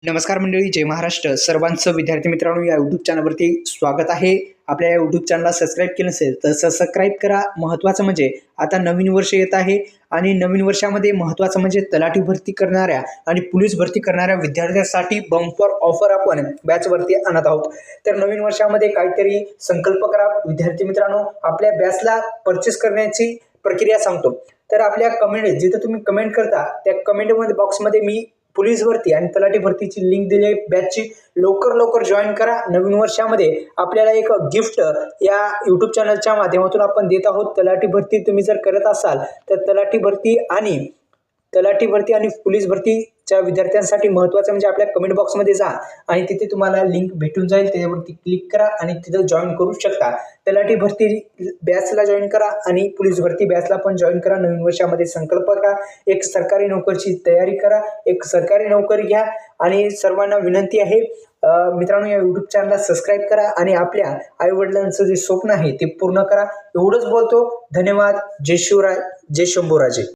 नमस्कार मंडळी, जय महाराष्ट्र. सर्वांचं विद्यार्थी मित्रांनो या यूट्यूब चॅनलवरती स्वागत आहे. आपल्या या यूट्यूब चॅनलला सबस्क्राईब केलं नसेल तर सबस्क्राईब करा. महत्त्वाचं म्हणजे आता नवीन वर्ष येत आहे आणि नवीन वर्षामध्ये महत्त्वाचं म्हणजे तलाठी भरती करणाऱ्या आणि पोलीस भरती करणाऱ्या विद्यार्थ्यांसाठी बंपर ऑफर आपण बॅचवरती आणत आहोत. तर नवीन वर्षामध्ये काहीतरी संकल्प करा विद्यार्थी मित्रांनो. आपल्या बॅचला परचेस करण्याची प्रक्रिया सांगतो. तर आपल्या कमेंट जिथं तुम्ही कमेंट करता त्या कमेंटमध्ये बॉक्समध्ये मी पोलीस भरती आणि तलाठी भरतीची लिंक दिली आहे. बॅचची लवकर जॉईन करा. नवीन वर्षामध्ये आपल्याला एक गिफ्ट या यूट्यूब चॅनलच्या माध्यमातून आपण देत आहोत. तलाठी भरती तुम्ही जर करत असाल तर तलाठी भरती आणि पोलीस भरतीच्या विद्यार्थ्यांसाठी महत्त्वाचं म्हणजे आपल्या कमेंट बॉक्समध्ये जा आणि तिथे तुम्हाला लिंक भेटून जाईल. त्याच्यावरती क्लिक करा आणि तिथं जॉईन करू शकता. तलाठी भरती बॅचला जॉईन करा आणि पोलीस भरती बॅचला पण जॉईन करा. नवीन वर्षामध्ये संकल्प करा. एक सरकारी नोकरीची तयारी करा. एक सरकारी नोकरी घ्या आणि सर्वांना विनंती आहे मित्रांनो, या यूट्यूब चॅनलला सबस्क्राईब करा आणि आपल्या आईवडिलांचं जे स्वप्न आहे ते पूर्ण करा. एवढंच बोलतो. धन्यवाद. जय शिवराय, जय शंभूराजे.